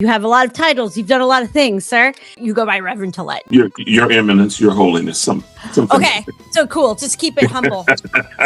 You have a lot of titles. You've done a lot of things, sir. You go by Reverend Tillett. Your Eminence, Your Holiness. Okay, so cool. Just keep it humble.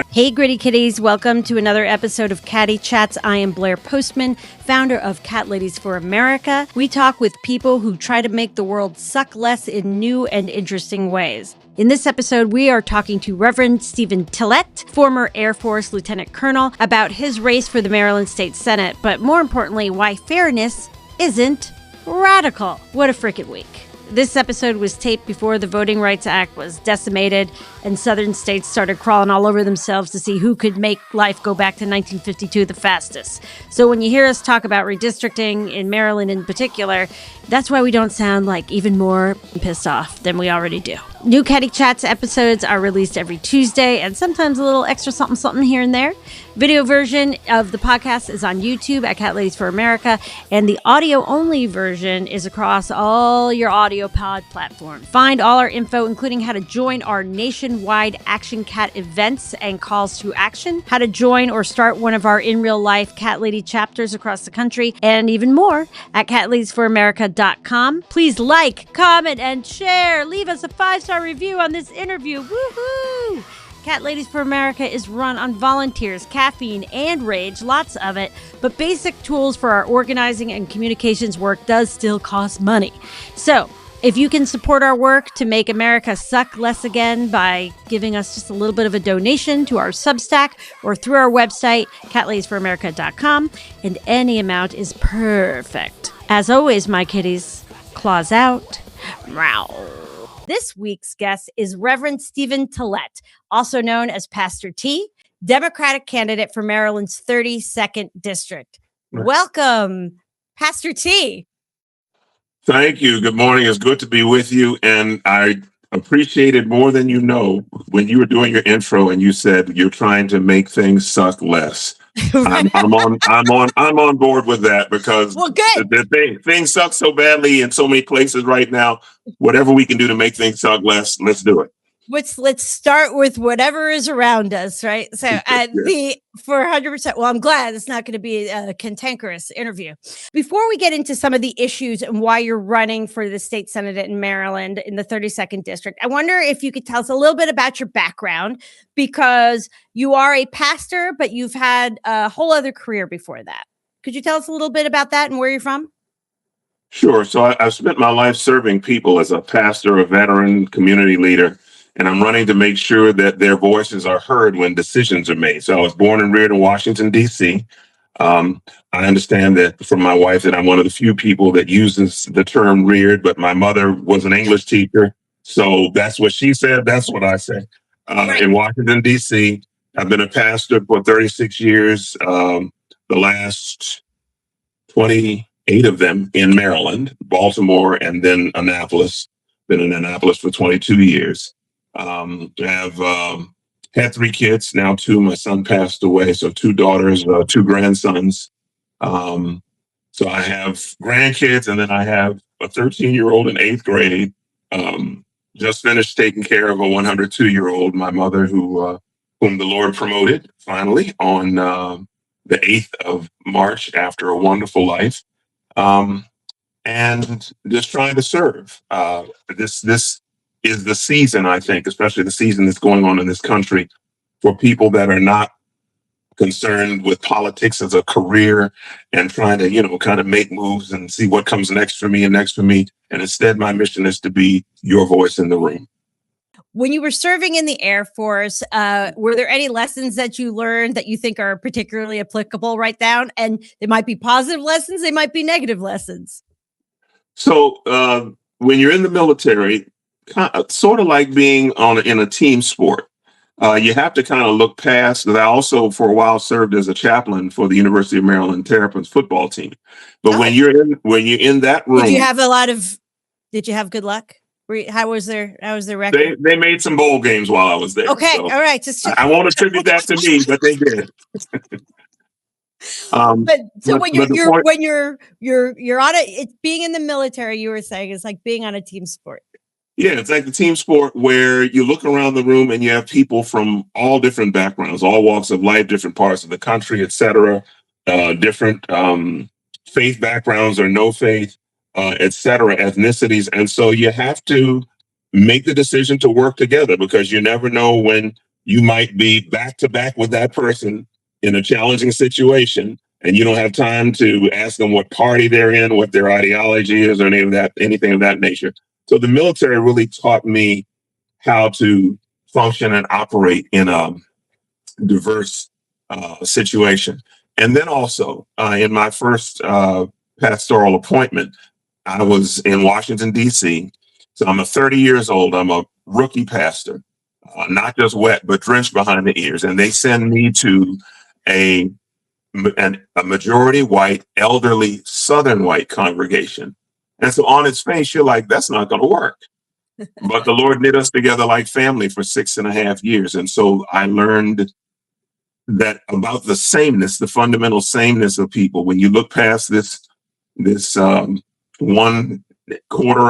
Hey, Gritty Kitties. Welcome to another episode of Catty Chats. I am Blaire Postman, founder of Cat Ladies for America. We talk with people who try to make the world suck less in new and interesting ways. In this episode, we are talking to Reverend Stephen Tillett, former Air Force Lieutenant Colonel, about his race for the Maryland State Senate, but more importantly, why fairness isn't radical. What a frickin' week. This episode was taped before the Voting Rights Act was decimated and southern states started crawling all over themselves to see who could make life go back to 1952 the fastest. So when you hear us talk about redistricting in Maryland in particular, that's why we don't sound like even more pissed off than we already do. New Catty Chats episodes are released every Tuesday and sometimes a little extra something here and there. Video version of the podcast is on YouTube at Cat Ladies for America, and the audio-only version is across all your audio pod platforms. Find all our info, including how to join our nationwide Action Cat events and calls to action, how to join or start one of our in real life Cat Lady chapters across the country, and even more at catladiesforamerica.com. Please like, comment, and share. Leave us a 5-star review on this interview. Woohoo! Cat Ladies for America is run on volunteers, caffeine, and rage, lots of it, but basic tools for our organizing and communications work does still cost money. So, if you can support our work to make America suck less again by giving us just a little bit of a donation to our Substack or through our website, catladiesforamerica.com, and any amount is perfect. As always, my kitties, claws out. Meow. This week's guest is Reverend Stephen Tillett, also known as Pastor T, Democratic candidate for Maryland's 32nd District. Right. Welcome, Pastor T. Thank you. Good morning. It's good to be with you. And I appreciated more than you know when you were doing your intro and you said you're trying to make things suck less. I'm on board with that because things suck so badly in so many places right now. Whatever we can do to make things suck less, let's do it. Let's start with whatever is around us, right? So for 100%, well, I'm glad it's not going to be a cantankerous interview. Before we get into some of the issues and why you're running for the state senate in Maryland in the 32nd district, I wonder if you could tell us a little bit about your background, because you are a pastor, but you've had a whole other career before that. Could you tell us a little bit about that and where you're from? Sure. So I've spent my life serving people as a pastor, a veteran, community leader. And I'm running to make sure that their voices are heard when decisions are made. So I was born and reared in Washington, D.C. I understand that from my wife that I'm one of the few people that uses the term reared, but my mother was an English teacher. So that's what she said. That's what I say. In Washington, D.C., I've been a pastor for 36 years, the last 28 of them in Maryland, Baltimore, and then Annapolis. Been in Annapolis for 22 years. Have had 3 kids, now 2. My son passed away, so 2 daughters, 2 grandsons. So I have grandkids, and then I have a 13-year-old in 8th grade. Just finished taking care of a 102-year-old, my mother, whom the Lord promoted finally on the 8th of March after a wonderful life. And just trying to serve. This is the season, I think, especially the season that's going on in this country, for people that are not concerned with politics as a career and trying to, kind of make moves and see what comes next for me. And instead, my mission is to be your voice in the room. When you were serving in the Air Force, were there any lessons that you learned that you think are particularly applicable right now? And they might be positive lessons, they might be negative lessons. So when you're in the military, sort of like being in a team sport, you have to kind of look past that. I also, for a while, served as a chaplain for the University of Maryland Terrapins football team. But when you're in that room, did you have good luck? How was their record? They made some bowl games while I was there. Okay, so all right. I won't attribute that to me, but they did. When you're on it's being in the military, you were saying it's like being on a team sport. Yeah, it's like the team sport where you look around the room and you have people from all different backgrounds, all walks of life, different parts of the country, et cetera, different faith backgrounds or no faith, et cetera, ethnicities. And so you have to make the decision to work together, because you never know when you might be back to back with that person in a challenging situation, and you don't have time to ask them what party they're in, what their ideology is, or anything of that nature. So the military really taught me how to function and operate in a diverse situation. And then also, in my first pastoral appointment, I was in Washington, D.C. So I'm 30 years old. I'm a rookie pastor, not just wet, but drenched behind the ears. And they send me to a majority white, elderly, Southern white congregation. And so on its face, you're like, that's not going to work. But the Lord knit us together like family for 6.5 years. And so I learned that about the sameness, the fundamental sameness of people. When you look past this 1/4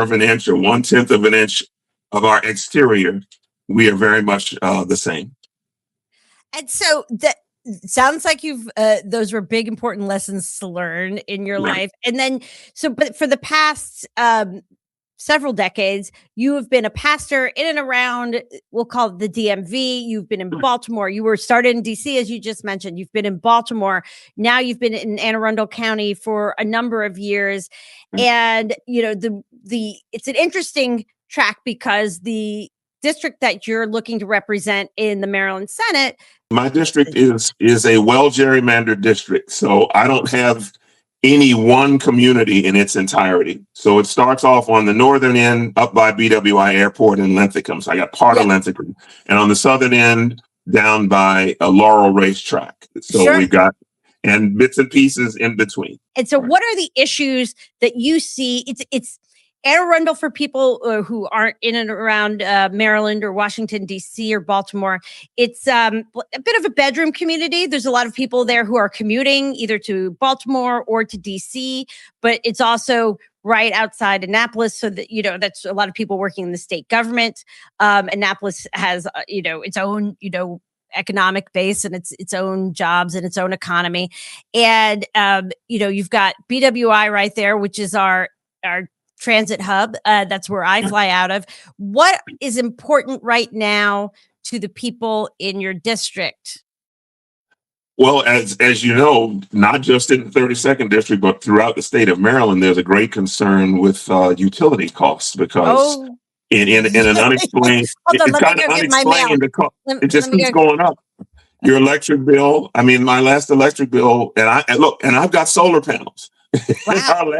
of an inch or 1/10 of an inch of our exterior, we are very much the same. And so that sounds like you've those were big important lessons to learn in your life. And then but for the past several decades, you have been a pastor in and around, we'll call it the DMV. You've been in Baltimore. You were started in DC, as you just mentioned. You've been in Baltimore. Now you've been in Anne Arundel County for a number of years. And, it's an interesting track, because the district that you're looking to represent in the Maryland Senate. My district is a well gerrymandered district. So I don't have any one community in its entirety. So it starts off on the northern end up by BWI Airport in Linthicum. So I got part of Linthicum. And on the southern end down by a Laurel Racetrack. So we've got and bits and pieces in between. And so what are the issues that you see? It's Anne Arundel, for people who aren't in and around Maryland or Washington, D.C. or Baltimore. It's a bit of a bedroom community. There's a lot of people there who are commuting either to Baltimore or to D.C., but it's also right outside Annapolis. So that, that's a lot of people working in the state government. Annapolis has, its own, economic base and its own jobs and its own economy. And, you've got BWI right there, which is our transit hub. That's where I fly out of. What is important right now to the people in your district? Well, as you know, not just in the 32nd district, but throughout the state of Maryland, there's a great concern with utility costs, because in an unexplained, it's kind of unexplained. It just keeps going up. Your electric bill. I mean, my last electric bill, and I've got solar panels. Wow.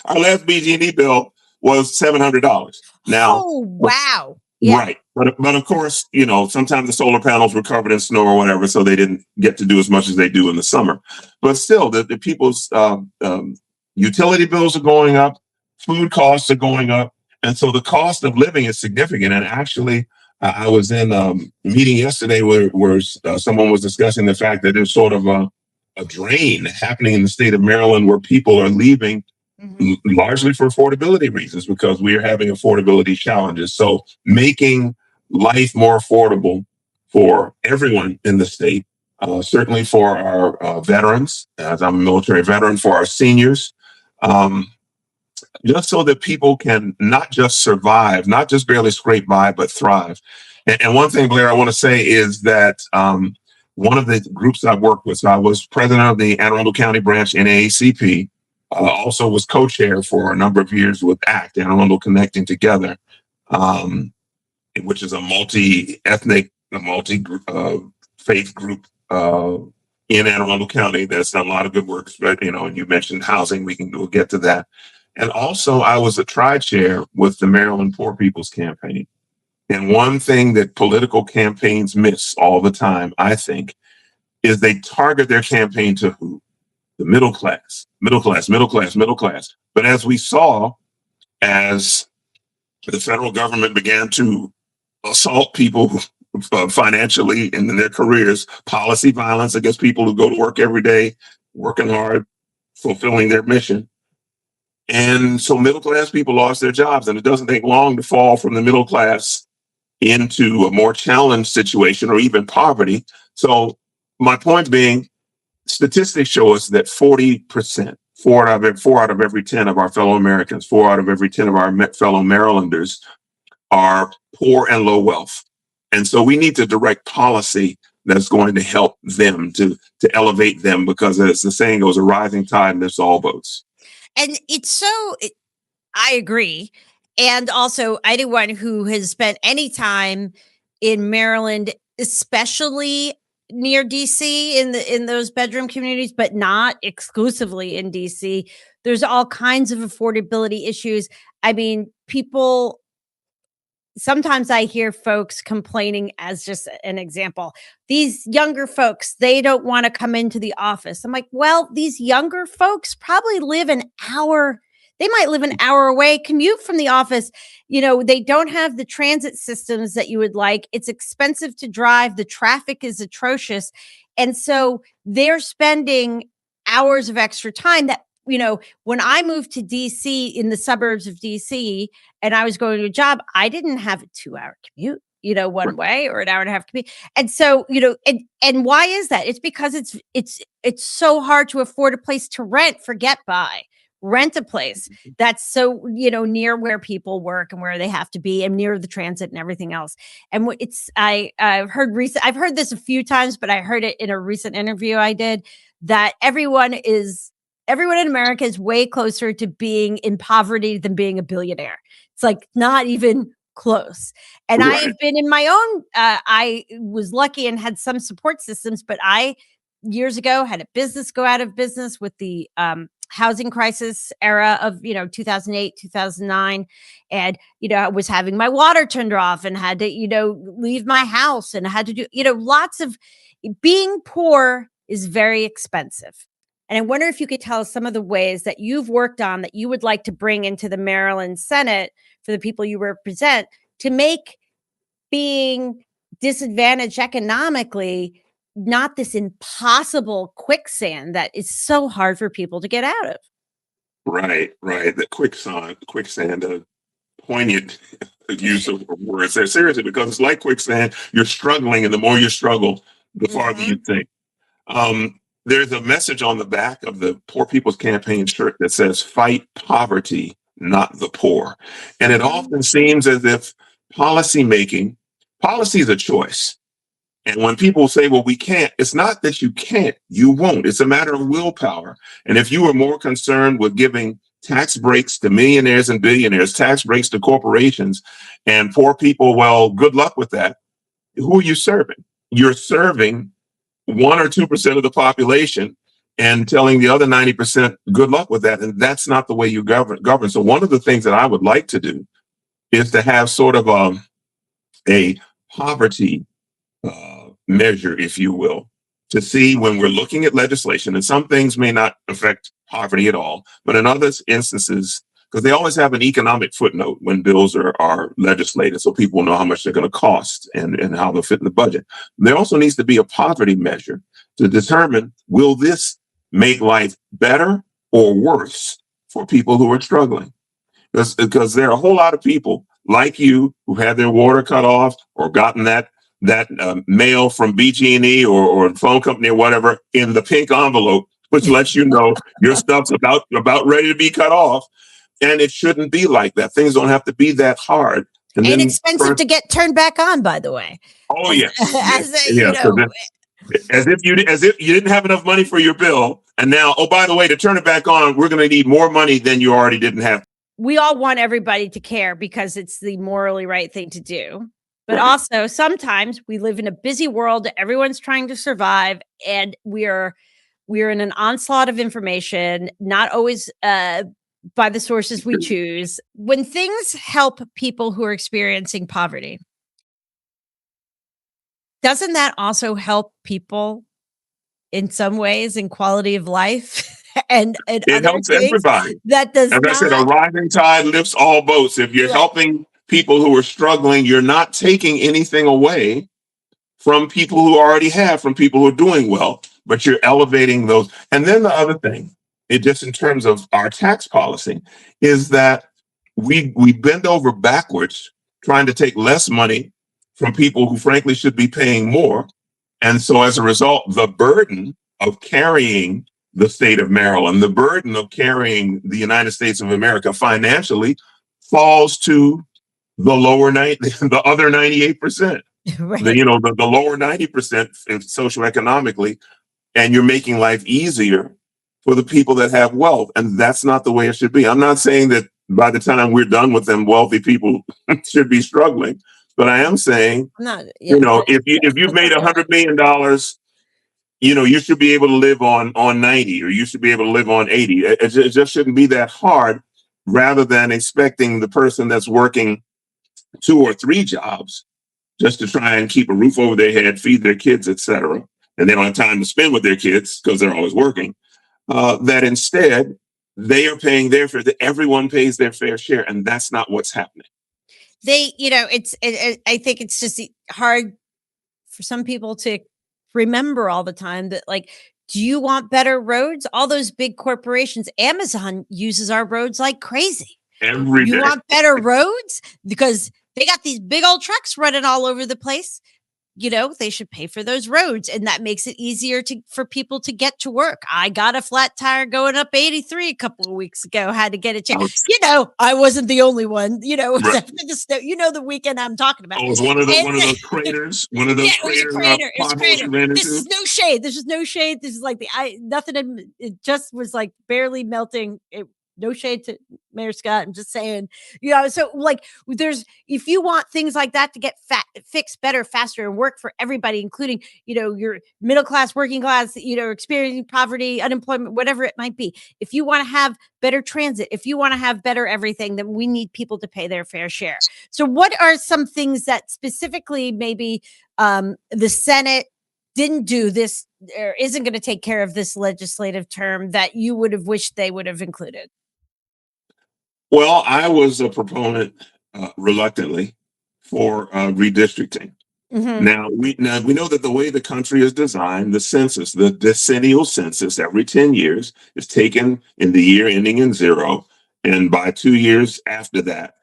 our last BG&E bill was $700. Now, wow. Yeah. Right. But of course, sometimes the solar panels were covered in snow or whatever, so they didn't get to do as much as they do in the summer. But still, the people's utility bills are going up, food costs are going up. And so the cost of living is significant. And actually, I was in a meeting yesterday where someone was discussing the fact that there's sort of a drain happening in the state of Maryland, where people are leaving largely for affordability reasons, because we are having affordability challenges. So making life more affordable for everyone in the state, certainly for our veterans, as I'm a military veteran, for our seniors, just so that people can not just survive, not just barely scrape by, but thrive. And one thing, Blaire, I want to say is that one of the groups I've worked with, so I was president of the Anne Arundel County branch NAACP, also was co-chair for a number of years with ACT, Anne Arundel Connecting Together, which is a multi-ethnic, multi-faith group in Anne Arundel County that's done a lot of good work. But, and you mentioned housing, we'll get to that. And also I was a tri-chair with the Maryland Poor People's Campaign. And one thing that political campaigns miss all the time, I think, is they target their campaign to who? The middle class. But as we saw, as the federal government began to assault people financially and in their careers, policy violence against people who go to work every day, working hard, fulfilling their mission. And so middle class people lost their jobs, and it doesn't take long to fall from the middle class into a more challenged situation or even poverty. So my point being, statistics show us that 40% four out of every 10 of our fellow Americans, 4 out of every 10 of our fellow Marylanders are poor and low wealth. And so we need to direct policy that's going to help them to elevate them, because as the saying goes, a rising tide lifts all boats. And I agree. And also, anyone who has spent any time in Maryland, especially near DC in those bedroom communities, but not exclusively in DC, there's all kinds of affordability issues. I mean, sometimes I hear folks complaining, as just an example, these younger folks, they don't want to come into the office. I'm like, well, these younger folks probably live an hour. They might live an hour away, commute from the office. They don't have the transit systems that you would like. It's expensive to drive. The traffic is atrocious. And so they're spending hours of extra time that, when I moved to DC, in the suburbs of DC, and I was going to a job, I didn't have a 2-hour commute, one way, or an hour and a half commute. And so, and why is that? It's because it's so hard to afford a place to rent. Forget buy. Rent a place that's so, near where people work and where they have to be, and near the transit and everything else. And I've heard this a few times, but I heard it in a recent interview I did, that everyone in America is way closer to being in poverty than being a billionaire. It's like not even close. And Right. I have been in my own, I was lucky and had some support systems, but I years ago had a business go out of business with the housing crisis era of 2008, 2009, and I was having my water turned off and had to leave my house, and I had to do lots of. Being poor is very expensive. And I wonder if you could tell us some of the ways that you've worked on that you would like to bring into the Maryland Senate for the people you represent to make being disadvantaged economically not this impossible quicksand that is so hard for people to get out of. Right. The quicksand, a poignant use of words there. Seriously, because it's like quicksand. You're struggling, and the more you struggle, the farther you think. There's a message on the back of the Poor People's Campaign shirt that says, "Fight poverty, not the poor." And it often seems as if policy is a choice. And when people say, well, we can't, it's not that you can't, you won't. It's a matter of willpower. And if you were more concerned with giving tax breaks to millionaires and billionaires, tax breaks to corporations, and poor people, well, good luck with that. Who are you serving? You're serving 1 or 2% of the population and telling the other 90% good luck with that. And that's not the way you govern. So one of the things that I would like to do is to have sort of a poverty measure, if you will, to see when we're looking at legislation, and some things may not affect poverty at all, but in other instances, because they always have an economic footnote when bills are legislated, so people know how much they're going to cost and how they'll fit in the budget. There also needs to be a poverty measure to determine, will this make life better or worse for people who are struggling? Because there are a whole lot of people like you who had their water cut off or gotten that mail from BG&E or phone company or whatever in the pink envelope, which lets you know your stuff's about ready to be cut off. And it shouldn't be like that. Things don't have to be that hard. And expensive to get turned back on, by the way. Oh, yes. As if you didn't have enough money for your bill. And now, oh, by the way, to turn it back on, we're going to need more money than you already didn't have. We all want everybody to care because it's the morally right thing to do. But also, sometimes we live in a busy world. Everyone's trying to survive, and we're in an onslaught of information, not always by the sources we choose. When things help people who are experiencing poverty, doesn't that also help people in some ways in quality of life? and it helps everybody. That does not. As I said, a rising tide lifts all boats. If you're helping people who are struggling, you're not taking anything away from people who already have, from people who are doing well, but you're elevating those. And then the other thing, just in terms of our tax policy, is that we bend over backwards trying to take less money from people who frankly should be paying more. And so as a result, the burden of carrying the state of Maryland. The burden of carrying the United States of America financially falls to the the other 98%. Right. The lower 90% socioeconomically, and you're making life easier for the people that have wealth. And that's not the way it should be. I'm not saying that by the time we're done with them, wealthy people should be struggling, but I am saying, Not, yeah, if you've made $100 million, you should be able to live on 90, or you should be able to live on 80. It just shouldn't be that hard, rather than expecting the person that's working 2 or 3 jobs just to try and keep a roof over their head, feed their kids, etc. And they don't have time to spend with their kids because they're always working. That instead they are paying their fair. That everyone pays their fair share, and that's not what's happening. I think it's just hard for some people to remember all the time that, like, do you want better roads? All those big corporations, Amazon uses our roads like crazy. Every day. You want better roads because they got these big old trucks running all over the place. They should pay for those roads, and that makes it easier for people to get to work. I got a flat tire going up 83 a couple of weeks ago. Had to get it checked. I wasn't the only one. Right. After the snow, the weekend I'm talking about. Oh, it was one of those craters. One of those craters. This is no shade. This is no shade. This is like nothing. It just was like barely melting. No shade to Mayor Scott. I'm just saying, so like if you want things like that to get fixed better, faster, and work for everybody, including, your middle class, working class, experiencing poverty, unemployment, whatever it might be. If you want to have better transit, if you want to have better everything, then we need people to pay their fair share. So what are some things that specifically maybe the Senate didn't do this or isn't going to take care of this legislative term that you would have wished they would have included? Well, I was a proponent, reluctantly, for redistricting. Mm-hmm. Now we know that the way the country is designed, the census, the decennial census, every 10 years is taken in the year ending in 0, and by 2 years after that,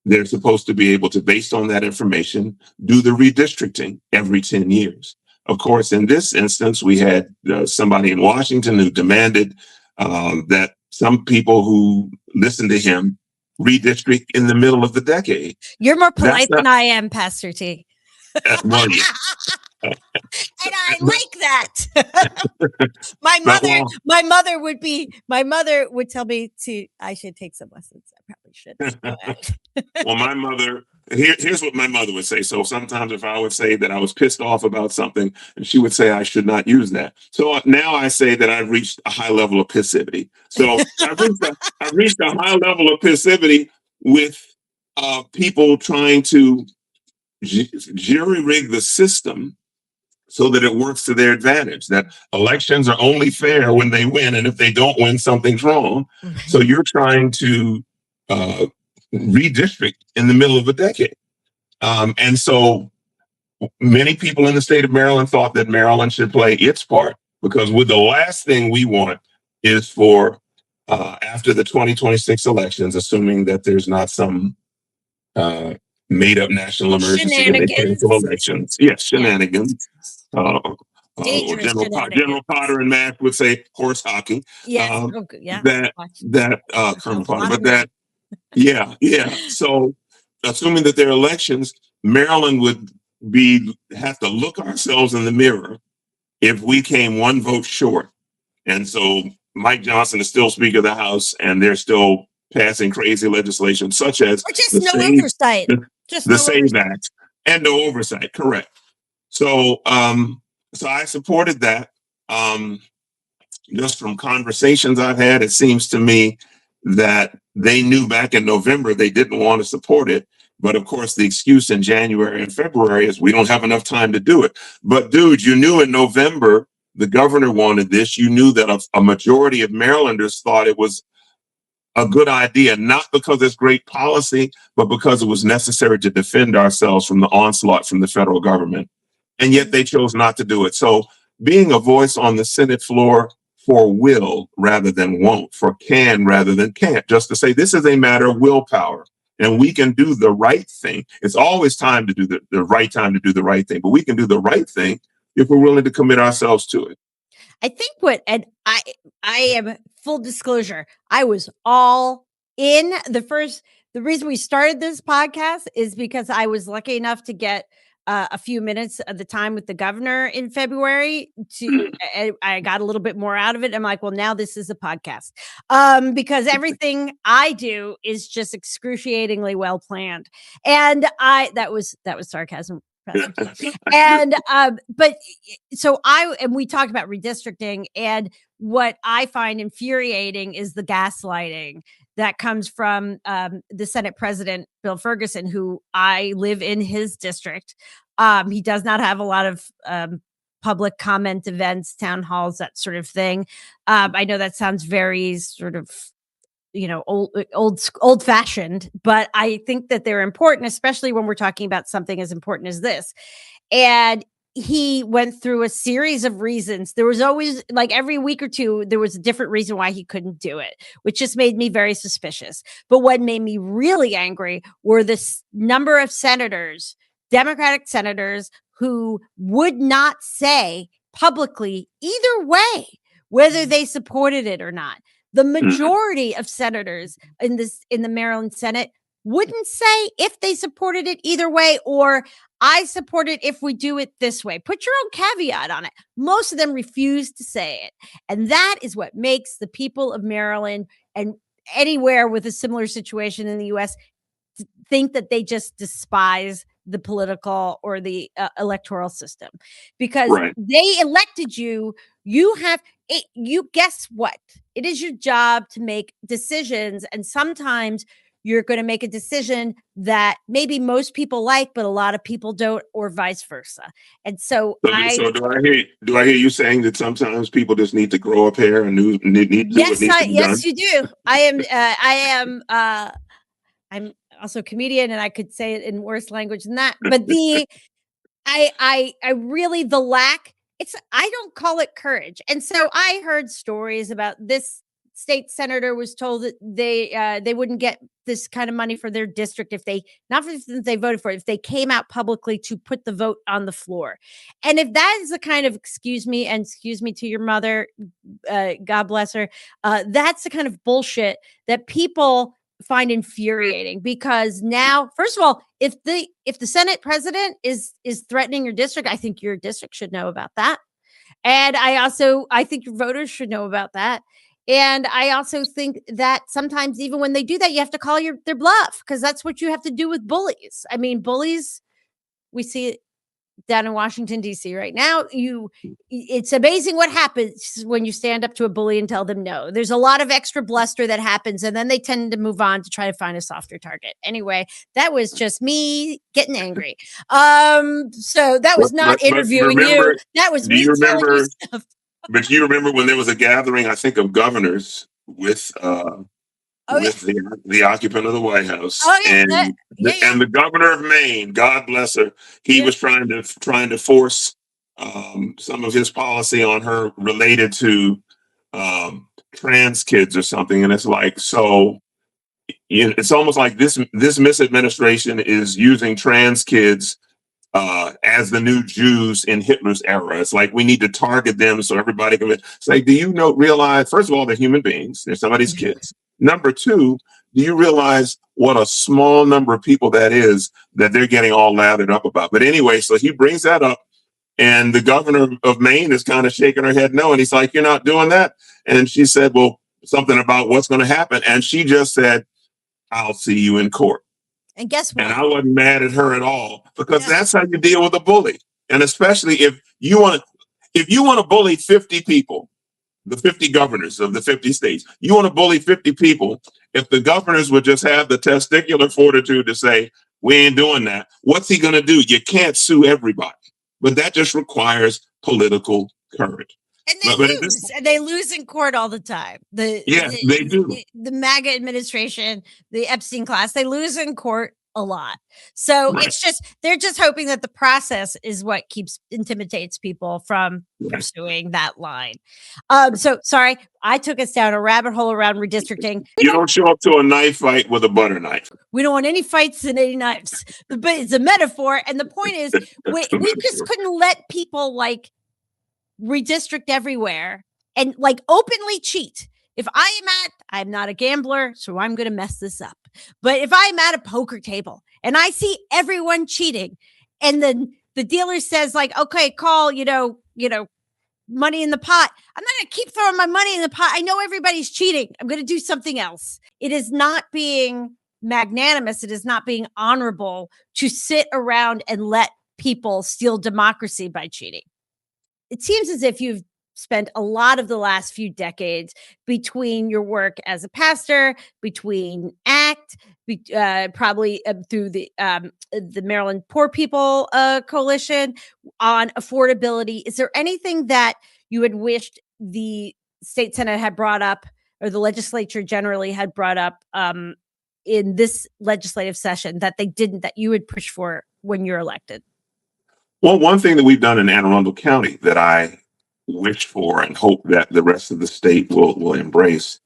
they're supposed to be able to, based on that information, do the redistricting every 10 years. Of course, in this instance, we had somebody in Washington who demanded that some people who listen to him redistrict in the middle of the decade. You're more polite than I am, Pastor T. Well, and I like that. my mother would tell me I should take some lessons. I probably should. Well, my mother, here's what my mother would say. So sometimes if I would say that I was pissed off about something, and she would say I should not use that. So now I say that I've reached a high level of passivity. So I've reached a high level of passivity with people trying to jury rig the system so that it works to their advantage, that elections are only fair when they win, and if they don't win, something's wrong. So you're trying to redistrict in the middle of a decade. And so many people in the state of Maryland thought that Maryland should play its part, because the last thing we want is for, after the 2026 elections, assuming that there's not some made up national emergency and they cancel elections. Yes, shenanigans. General Potter and Matt would say horse hockey. Yes. Colonel Potter, but that, yeah. So assuming that there are elections, Maryland would have to look ourselves in the mirror if we came one vote short. And so Mike Johnson is still Speaker of the House, and they're still passing crazy legislation such as oversight. The SAVE Act, and no oversight, correct. So I supported that. Just from conversations I've had, it seems to me that they knew back in November they didn't want to support it. But of course, the excuse in January and February is we don't have enough time to do it. But dude, you knew in November the governor wanted this. You knew that a majority of Marylanders thought it was a good idea, not because it's great policy, but because it was necessary to defend ourselves from the onslaught from the federal government. And yet they chose not to do it. So being a voice on the Senate floor for will rather than won't, for can rather than can't, just to say this is a matter of willpower, and we can do the right thing. It's always time to do the right time to do the right thing, but we can do the right thing if we're willing to commit ourselves to it. I think and I am full disclosure, I was all in. The reason we started this podcast is because I was lucky enough to get a few minutes of the time with the governor in February I got a little bit more out of it. I'm like, well, now this is a podcast. Because everything I do is just excruciatingly well planned. And that was sarcasm. And but and we talked about redistricting, and what I find infuriating is the gaslighting that comes from the Senate President Bill Ferguson, who I live in his district. He does not have a lot of public comment events, town halls, that sort of thing. I know that sounds very sort of old fashioned, but I think that they're important, especially when we're talking about something as important as this. And he went through a series of reasons. There was always, like, every week or two, there was a different reason why he couldn't do it, which just made me very suspicious. But what made me really angry were this number of senators, Democratic senators, who would not say publicly either way whether they supported it or not. The majority of senators in the Maryland Senate wouldn't say if they supported it either way, or I support it if we do it this way. Put your own caveat on it. Most of them refuse to say it. And that is what makes the people of Maryland and anywhere with a similar situation in the U.S. think that they just despise the political or the electoral system, because they elected you. You have it. You guess what? It is your job to make decisions. And sometimes you're going to make a decision that maybe most people like, but a lot of people don't, or vice versa. And so do I hear you saying that sometimes people just need to grow a pair and need to do what needs to be done? You do. I'm also a comedian, and I could say it in worse language than that. But I really, the lack, I don't call it courage. And so I heard stories about this state senator was told that they wouldn't get this kind of money for their district if they, not for instance they voted for it, if they came out publicly to put the vote on the floor. And if that is the kind of, excuse me to your mother, God bless her, that's the kind of bullshit that people find infuriating. Because now, first of all, if the Senate president is threatening your district, I think your district should know about that. And I think your voters should know about that. And I also think that sometimes, even when they do that, you have to call their bluff, because that's what you have to do with bullies. I mean, bullies, we see it down in Washington, D.C. right now. It's amazing what happens when you stand up to a bully and tell them no. There's a lot of extra bluster that happens, and then they tend to move on to try to find a softer target. Anyway, that was just me getting angry. So that was not interviewing you. That was me telling you stuff. But you remember when there was a gathering, I think, of governors with the occupant of the White House, and the governor of Maine, God bless her, he was trying to force some of his policy on her related to trans kids or something. And it's like, so it's almost like this misadministration is using trans kids as the new Jews in Hitler's era. It's like we need to target them so everybody can. It's like, do you realize, first of all, they're human beings. They're somebody's kids. Number two, do you realize what a small number of people that is that they're getting all lathered up about? But anyway, so he brings that up, and the governor of Maine is kind of shaking her head no. And he's like, you're not doing that. And she said, well, something about what's going to happen. And she just said, I'll see you in court. And guess what? And I wasn't mad at her at all, because that's how you deal with a bully. And especially if you want to bully 50 people, the 50 governors of the 50 states, you want to bully 50 people. If the governors would just have the testicular fortitude to say, we ain't doing that, what's he going to do? You can't sue everybody, but that just requires political courage. And they lose in court all the time. They do. The MAGA administration, the Epstein class, they lose in court a lot. So it's just, they're just hoping that the process is what intimidates people from pursuing that line. So sorry, I took us down a rabbit hole around redistricting. You don't show up to a knife fight with a butter knife. We don't want any fights and any knives, but it's a metaphor. And the point is, we just couldn't let people like redistrict everywhere and like openly cheat. If I'm not a gambler, so I'm going to mess this up. But if I'm at a poker table and I see everyone cheating, and then the dealer says like, okay, call, money in the pot. I'm not going to keep throwing my money in the pot. I know everybody's cheating. I'm going to do something else. It is not being magnanimous. It is not being honorable to sit around and let people steal democracy by cheating. It seems as if you've spent a lot of the last few decades between your work as a pastor, between ACT, probably through the Maryland Poor People Coalition on affordability. Is there anything that you had wished the state Senate had brought up, or the legislature generally had brought up in this legislative session that they didn't, that you would push for when you're elected? Well, one thing that we've done in Anne Arundel County that I wish for and hope that the rest of the state will embrace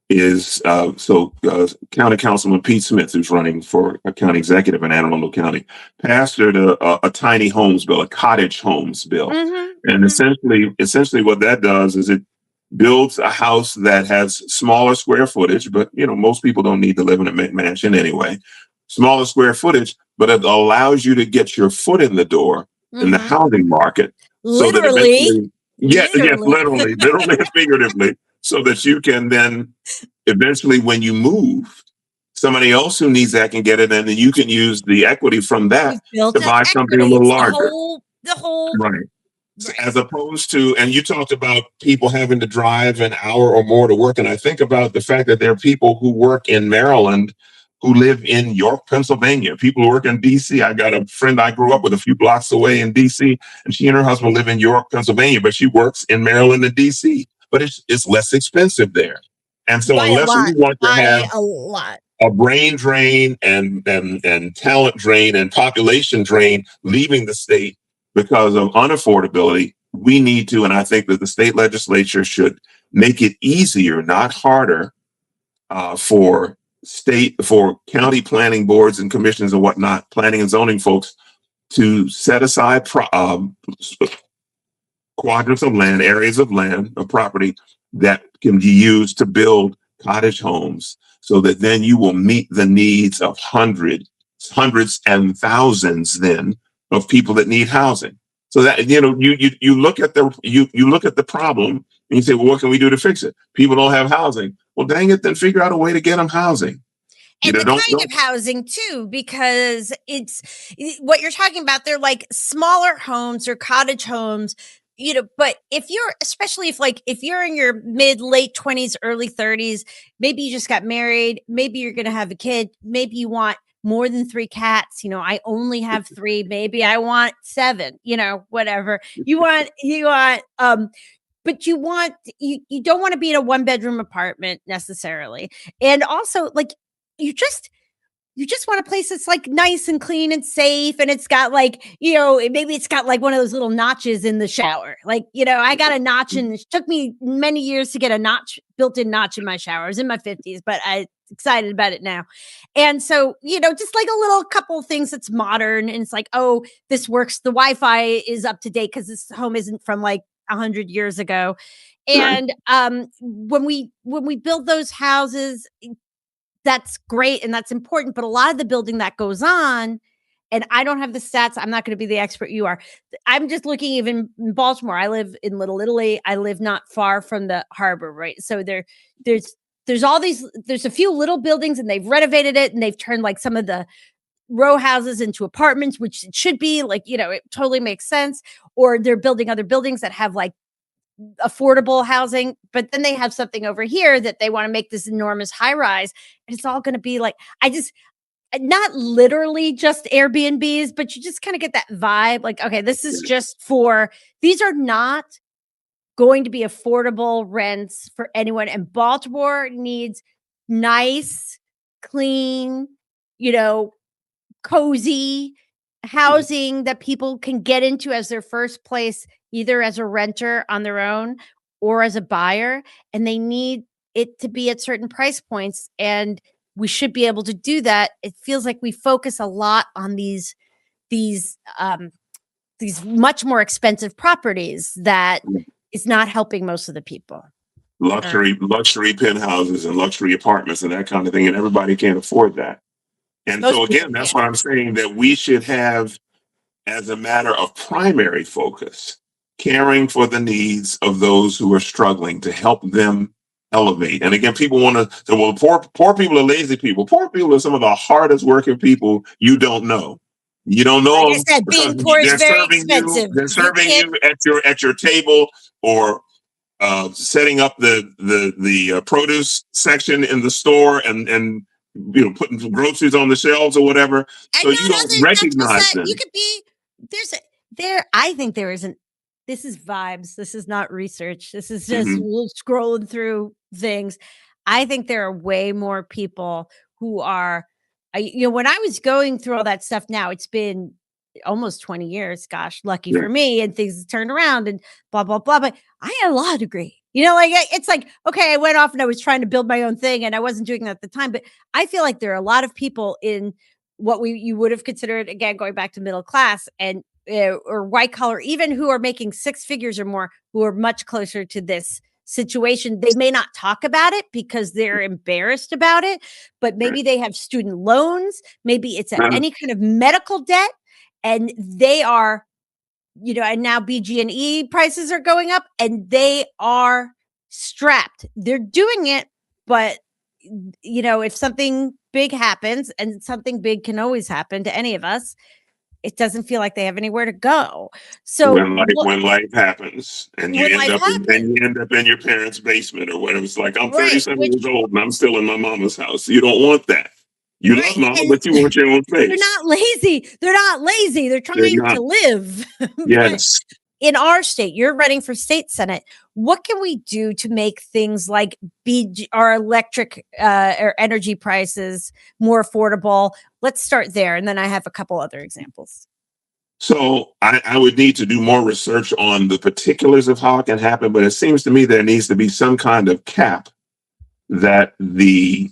is County Councilman Pete Smith, who's running for a county executive in Anne Arundel County, passed a tiny homes bill, a cottage homes bill. And essentially what that does is it builds a house that has smaller square footage, but most people don't need to live in a mansion anyway. Smaller square footage, but it allows you to get your foot in the door in the housing market. Literally. Yes, literally and figuratively, so that you can then eventually, when you move, somebody else who needs that can get it, and then you can use the equity from that to buy something a little larger. The whole right. As opposed to, and you talked about people having to drive an hour or more to work, and I think about the fact that there are people who work in Maryland who live in York, Pennsylvania. People who work in DC. I got a friend I grew up with a few blocks away in DC, and she and her husband live in York, Pennsylvania, but she works in Maryland and DC. But it's less expensive there. And so unless we want to have a brain drain and talent drain and population drain leaving the state because of unaffordability, we need to, and I think that the state legislature should make it easier, not harder, for county planning boards and commissions and whatnot, planning and zoning folks, to set aside quadrants of land, areas of land, of property that can be used to build cottage homes, so that then you will meet the needs of hundreds and thousands then of people that need housing. So that you look at the problem and you say, well, what can we do to fix it? People don't have housing. Well, dang it, then figure out a way to get them housing. And the kind of housing too, because it's what you're talking about. They're like smaller homes or cottage homes, but especially if you're in your late 20s, early 30s, maybe you just got married, maybe you're going to have a kid, maybe you want more than 3 cats. I only have 3, maybe I want 7, whatever you want, but you don't want to be in a 1-bedroom apartment necessarily. And also you just want a place that's like nice and clean and safe, and it's got maybe it's got like one of those little notches in the shower. I got a notch, and it took me many years to get a built-in notch in my shower. I was in my 50s, but I'm excited about it now. And so, just like a little couple of things that's modern, and it's like, oh, this works. The Wi-Fi is up to date because this home isn't from 100 years ago. And when we build those houses, that's great and that's important, but a lot of the building that goes on, and I don't have the stats, I'm not going to be the expert you are. I'm just looking even in Baltimore. I live in Little Italy. I live not far from the harbor, right? So there's all these, there's a few little buildings, and they've renovated it, and they've turned some of the row houses into apartments, which it should be it totally makes sense. Or they're building other buildings that have affordable housing, but then they have something over here that they want to make this enormous high rise, and it's all going to be not literally just Airbnbs, but you just kind of get that vibe. Okay, this is just these are not going to be affordable rents for anyone. And Baltimore needs nice, clean, cozy housing that people can get into as their first place, either as a renter on their own or as a buyer. And they need it to be at certain price points. And we should be able to do that. It feels like we focus a lot on these these much more expensive properties that is not helping most of the people. Luxury penthouses and luxury apartments and that kind of thing, and everybody can't afford that. And Most so people again, that's can't. what I'm saying, that we should have, as a matter of primary focus, caring for the needs of those who are struggling, to help them elevate. And again, people want to say, well, poor people are lazy people. Poor people are some of the hardest working people you don't know. You don't know Like I them said, because being poor is they're very serving you. expensive. They're You serving can't. you at your table, or setting up the produce section in the store, and putting some groceries on the shelves or whatever. And So you don't recognize them. You could be there. I think there isn't. This is vibes. This is not research. This is just scrolling through things. I think there are way more people who are, when I was going through all that stuff. Now it's been almost 20 years. Gosh, lucky for me, and things turned around and blah blah blah. But I had a law degree. It's like, okay, I went off and I was trying to build my own thing, and I wasn't doing that at the time. But I feel like there are a lot of people in what you would have considered, again, going back to middle class and or white collar, even who are making six figures or more, who are much closer to this situation. They may not talk about it because they're embarrassed about it, but maybe they have student loans, maybe it's any kind of medical debt, and they are, and now BG&E prices are going up, and they are strapped. They're doing it, but if something big happens, and something big can always happen to any of us, it doesn't feel like they have anywhere to go. So when life happens, and you end up in your parents' basement or whatever, it's like, I'm 37 years old and I'm still in my mama's house. You don't want that. You love mama, but you want your own space. They're not lazy. They're trying to live. Yes. In our state, you're running for state senate. What can we do to make things like our electric or energy prices more affordable? Let's start there. And then I have a couple other examples. So I would need to do more research on the particulars of how it can happen, but it seems to me there needs to be some kind of cap that the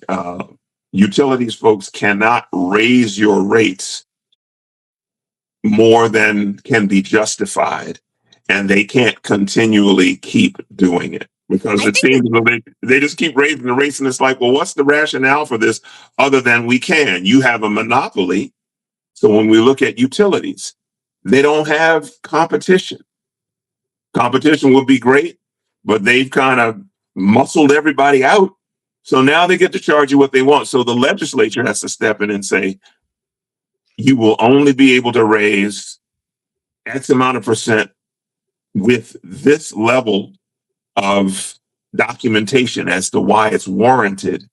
utilities folks cannot raise your rates more than can be justified, and they can't continually keep doing it, because it seems they just keep raising the rates, and it's like, well, what's the rationale for this other than we can? You have a monopoly. So when we look at utilities, they don't have competition. Competition would be great, but they've kind of muscled everybody out. So now they get to charge you what they want. So the legislature has to step in and say, you will only be able to raise X amount of percent with this level of documentation as to why it's warranted.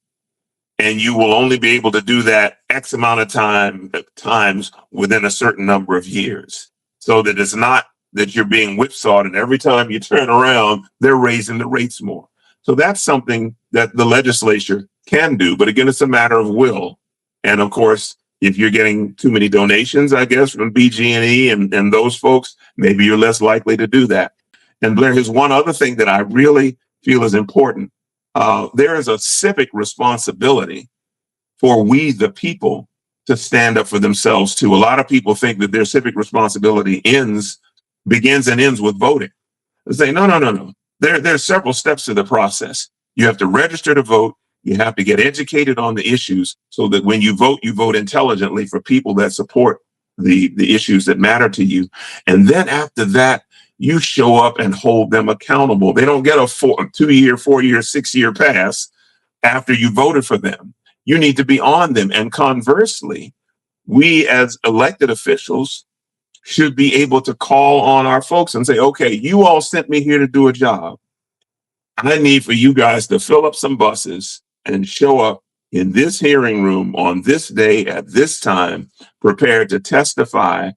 And you will only be able to do that X amount of times within a certain number of years. So that it's not that you're being whipsawed, and every time you turn around, they're raising the rates more. So that's something that the legislature can do. But again, it's a matter of will. And of course, if you're getting too many donations, I guess, from BG&E and those folks, maybe you're less likely to do that. And Blaire, here's one other thing that I really feel is important. There is a civic responsibility for we, the people, to stand up for themselves too. A lot of people think that their civic responsibility begins and ends with voting. They say, no. There's several steps to the process. You have to register to vote. You have to get educated on the issues so that when you vote intelligently for people that support the issues that matter to you. And then after that, you show up and hold them accountable. They don't get a 2-year, 4-year, 6-year pass after you voted for them. You need to be on them. And conversely, we as elected officials should be able to call on our folks and say, okay, you all sent me here to do a job. I need for you guys to fill up some buses and show up in this hearing room on this day at this time, prepared to testify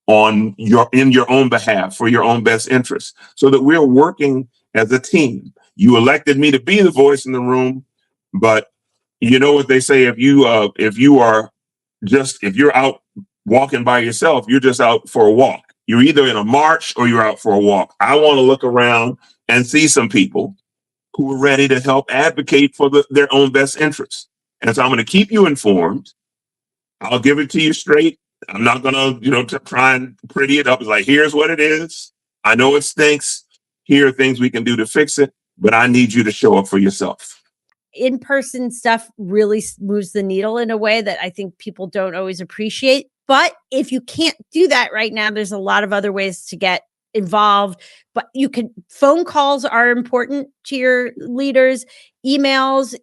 in your own behalf for your own best interest, so that we're working as a team. You elected me to be the voice in the room, but you know what they say, if you're out walking by yourself, you're just out for a walk. You're either in a march or you're out for a walk. I want to look around and see some people who are ready to help advocate for their own best interests. And so I'm going to keep you informed. I'll give it to you straight. I'm not gonna, try and pretty it up. It's like, here's what it is. I know it stinks. Here are things we can do to fix it, but I need you to show up for yourself. In-person stuff really moves the needle in a way that I think people don't always appreciate. But if you can't do that right now, there's a lot of other ways to get involved. But phone calls are important to your leaders, emails,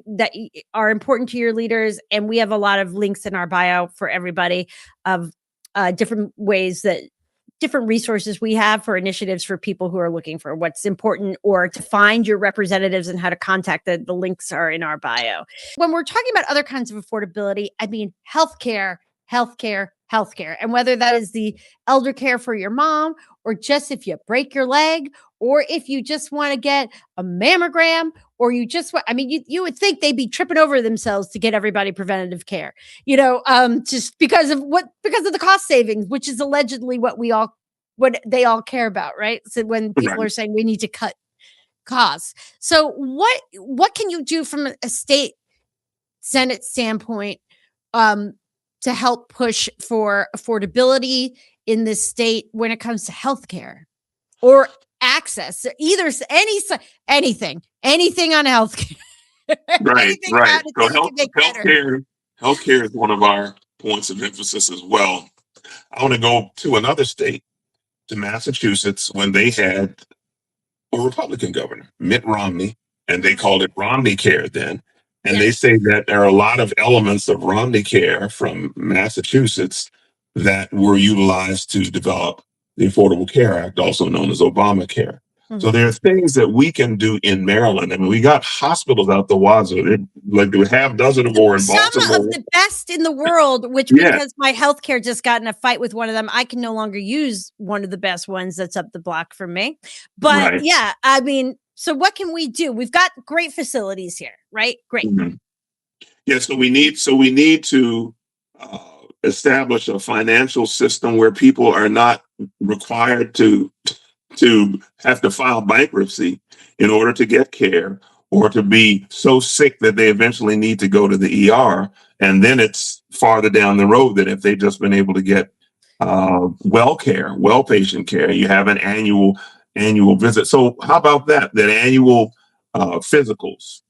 that are important to your leaders. And we have a lot of links in our bio for everybody of different ways that different resources we have for initiatives for people who are looking for what's important or to find your representatives and how to contact them. The links are in our bio. When we're talking about other kinds of affordability, I mean, healthcare, healthcare, healthcare. And whether that is the elder care for your mom, or just if you break your leg, or if you just want to get a mammogram, or you just want, I mean, you would think they'd be tripping over themselves to get everybody preventative care, just because of the cost savings, which is allegedly what they all care about, right? So when people Right. are saying we need to cut costs. So what can you do from a state Senate standpoint to help push for affordability in this state when it comes to healthcare or access, either anything on healthcare, Right, anything right. about it So that you can make better. healthcare is one of our points of emphasis as well. I want to go to another state, to Massachusetts, when they had a Republican governor, Mitt Romney, and they called it Romney Care then. And they Yes. say that there are a lot of elements of Romney Care from Massachusetts that were utilized to develop the Affordable Care Act, also known as Obamacare. So there are things that we can do in Maryland. I mean, we got hospitals out the wazoo. They're like a half dozen or more in Some of Baltimore. the best in the world, which Yeah, because my healthcare just got in a fight with one of them, I can no longer use one of the best ones that's up the block from me. But right. yeah, I mean, so what can we do? We've got great facilities here, right? Great. Mhm. Yeah, so we need to uh, establish a financial system where people are not required to have to file bankruptcy in order to get care, or to be so sick that they eventually need to go to the ER, and then it's farther down the road that if they've just been able to get well patient care, you have an annual visit. So how about that annual physicals?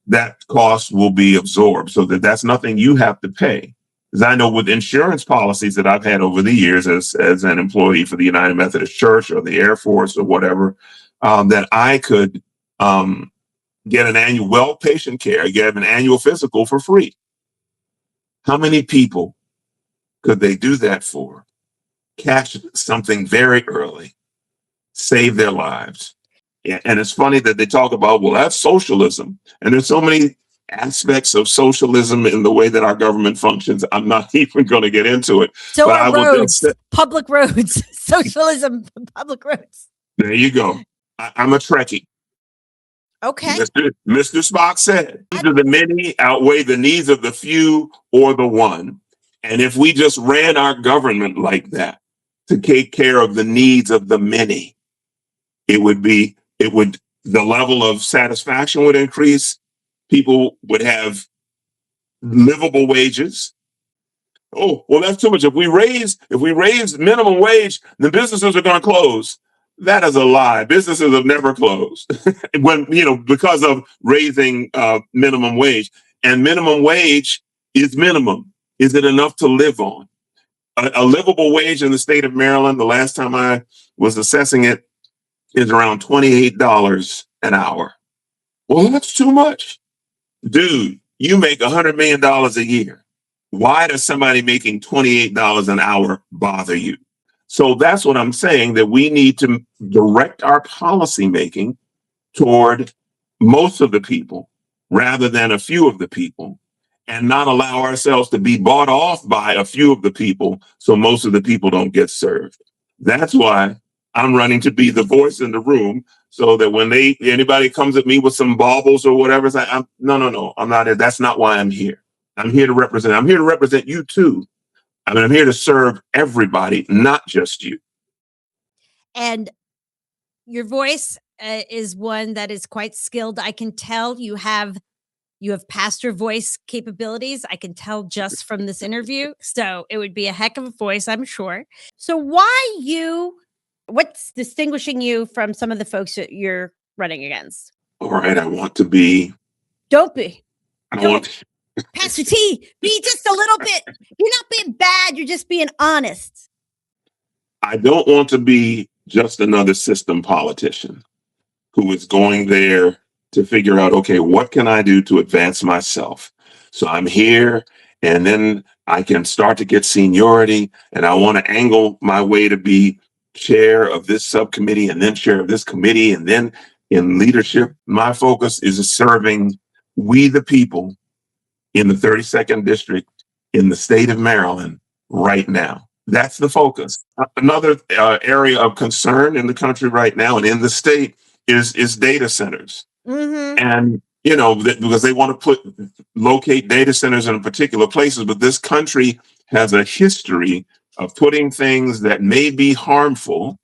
That cost will be absorbed, so that's nothing you have to pay. Because I know with insurance policies that I've had over the years as an employee for the United Methodist Church or the Air Force or whatever, that I could get an annual patient care, get an annual physical for free. How many people could they do that for? Catch something very early, save their lives. Yeah, and it's funny that they talk about, well, that's socialism. And there's so many aspects of socialism in the way that our government functions. I'm not even going to get into it. So But are I will just roads, say, public roads, socialism, public roads. there you go. I'm a Trekkie. Okay. Mr. Spock said, needs of the many outweigh the needs of the few or the one. And if we just ran our government like that, to take care of the needs of the many, the level of satisfaction would increase. People would have livable wages. Oh, well, that's too much. If we raise minimum wage, the businesses are going to close. That is a lie. Businesses have never closed because of raising minimum wage. And minimum wage is minimum. Is it enough to live on? A livable wage in the state of Maryland, the last time I was assessing it, is around $28 an hour. Well, that's too much. Dude, you make $100 million a year. Why does somebody making $28 an hour bother you? So that's what I'm saying, that we need to direct our policy making toward most of the people rather than a few of the people, and not allow ourselves to be bought off by a few of the people so most of the people don't get served. That's why I'm running to be the voice in the room, so that when anybody comes at me with some baubles or whatever, it's like, no, I'm not. That's not why I'm here. I'm here to represent. I'm here to represent you too. I mean, I'm here to serve everybody, not just you. And your voice is one that is quite skilled. I can tell you have You have pastor voice capabilities. I can tell just from this interview. So it would be a heck of a voice, I'm sure. So why you? What's distinguishing you from some of the folks that you're running against? All right, I want to be. Don't be. I Don't. want. Pastor T, be just a little bit. You're not being bad. You're just being honest. I don't want to be just another system politician who is going there to figure out, okay, what can I do to advance myself? So I'm here, and then I can start to get seniority, and I want to angle my way to be chair of this subcommittee and then chair of this committee, and then in leadership. My focus is serving we the people in the 32nd district in the state of Maryland right now. That's the focus. Another area of concern in the country right now and in the state is data centers. Mm-hmm. And, because they want to locate data centers in particular places, but this country has a history of putting things that may be harmful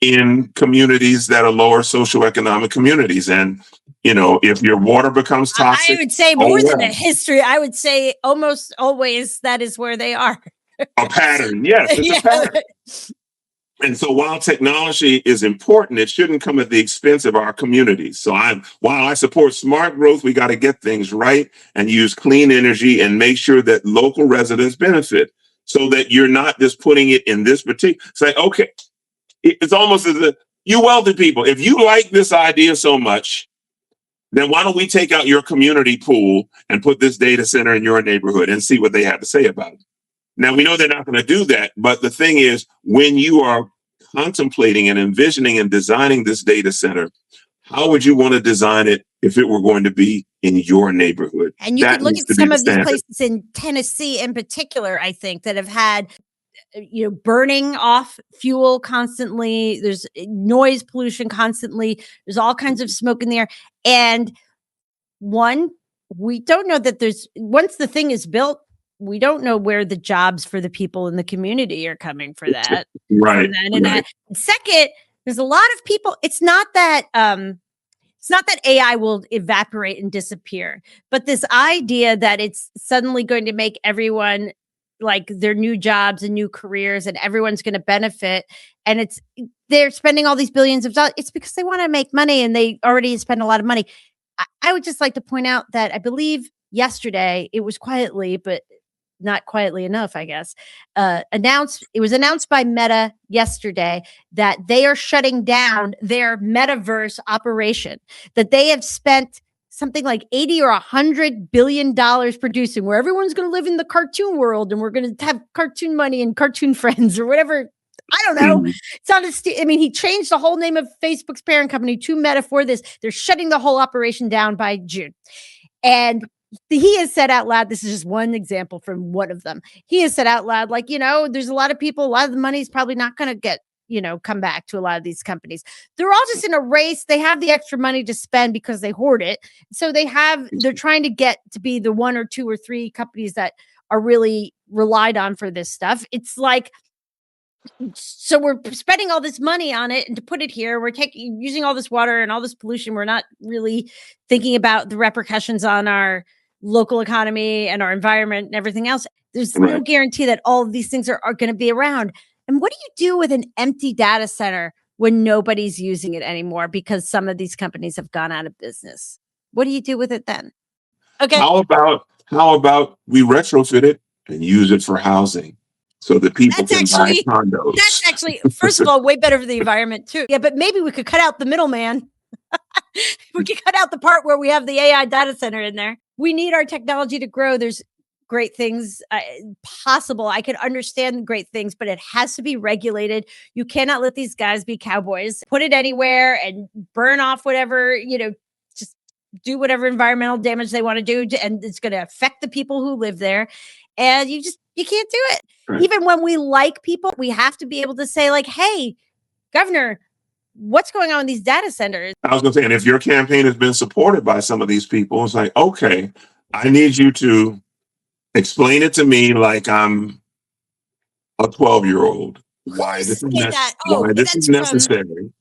in communities that are lower socioeconomic communities. And, if your water becomes toxic. I would say more than a history. I would say almost always that is where they are. A pattern. Yes, it's a pattern. And so while technology is important, it shouldn't come at the expense of our communities. So while I support smart growth, we got to get things right and use clean energy and make sure that local residents benefit so that you're not just putting it in this particular, say, okay, it's almost as if you wealthy people, if you like this idea so much, then why don't we take out your community pool and put this data center in your neighborhood and see what they have to say about it? Now, we know they're not going to do that. But the thing is, when you are contemplating and envisioning and designing this data center, how would you want to design it if it were going to be in your neighborhood? And you could look at some of these places in Tennessee in particular, I think, that have had burning off fuel constantly. There's noise pollution constantly. There's all kinds of smoke in the air. And we don't know that once the thing is built, we don't know where the jobs for the people in the community are coming for that. Right. And second, there's a lot of people. It's not that AI will evaporate and disappear, but this idea that it's suddenly going to make everyone like their new jobs and new careers and everyone's going to benefit. And they're spending all these billions of dollars. It's because they want to make money and they already spend a lot of money. I would just like to point out that I believe yesterday it was quietly, but not quietly enough, I guess, it was announced by Meta yesterday that they are shutting down their metaverse operation, that they have spent something like 80 or $100 billion producing, where everyone's going to live in the cartoon world and we're going to have cartoon money and cartoon friends or whatever. I don't know. It's not he changed the whole name of Facebook's parent company to Meta for this. They're shutting the whole operation down by June. And he has said out loud, this is just one example from one of them. He has said out loud, there's a lot of people, a lot of the money is probably not going to get, come back to a lot of these companies. They're all just in a race. They have the extra money to spend because they hoard it. So they're trying to get to be the one or two or three companies that are really relied on for this stuff. It's like, so we're spending all this money on it, and to put it here, we're using all this water and all this pollution. We're not really thinking about the repercussions on our local economy and our environment and everything else. There's no guarantee that all of these things are going to be around. And what do you do with an empty data center when nobody's using it anymore because some of these companies have gone out of business? What do you do with it then? Okay. How about we retrofit it and use it for housing so that people can buy condos? That's actually, first of all, way better for the environment too. Yeah, but maybe we could cut out the middleman. We could cut out the part where we have the AI data center in there. We need our technology to grow. There's great things possible. I can understand great things, but it has to be regulated. You cannot let these guys be cowboys. Put it anywhere and burn off whatever, just do whatever environmental damage they want to do. And it's going to affect the people who live there. And you can't do it. Right. Even when we like people, we have to be able to say hey, Governor, what's going on in these data centers? I was going to say, and if your campaign has been supported by some of these people, it's like, okay, I need you to explain it to me like I'm a 12-year-old. Why this is necessary.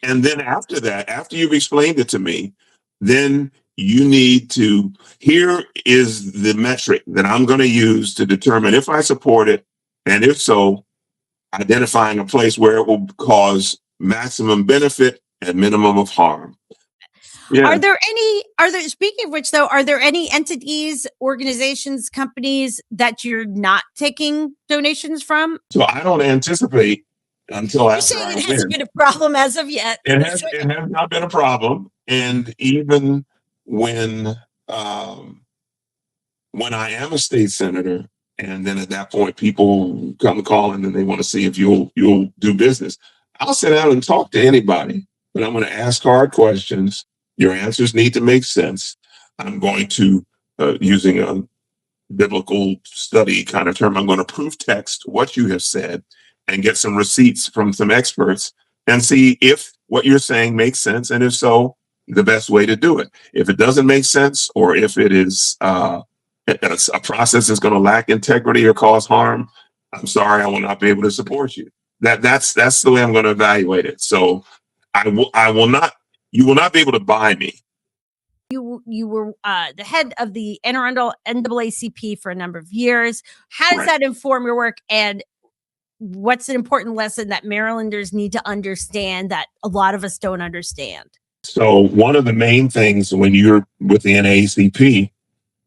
And then after that, after you've explained it to me, then you need to, here is the metric that I'm going to use to determine if I support it. And if so, identifying a place where it will cause maximum benefit and minimum of harm. Yeah. Speaking of which though, are there any entities, organizations, companies that you're not taking donations from? So I don't anticipate until You're after saying I it hasn't win. been a problem as of yet. It has not been a problem. And even um, when I am a state senator, and then at that point people come calling and they want to see if you'll do business, I'll sit down and talk to anybody, but I'm going to ask hard questions. Your answers need to make sense. I'm going to, using a biblical study kind of term, I'm going to proof text what you have said and get some receipts from some experts and see if what you're saying makes sense. And if so, the best way to do it. If it doesn't make sense, or if it is a process that's going to lack integrity or cause harm, I'm sorry, I will not be able to support you. That's the way I'm going to evaluate it. So I will not, you will not be able to buy me. You were the head of the NAACP for a number of years. How does that inform your work, and what's an important lesson that Marylanders need to understand that a lot of us don't understand? So one of the main things when you're with the NAACP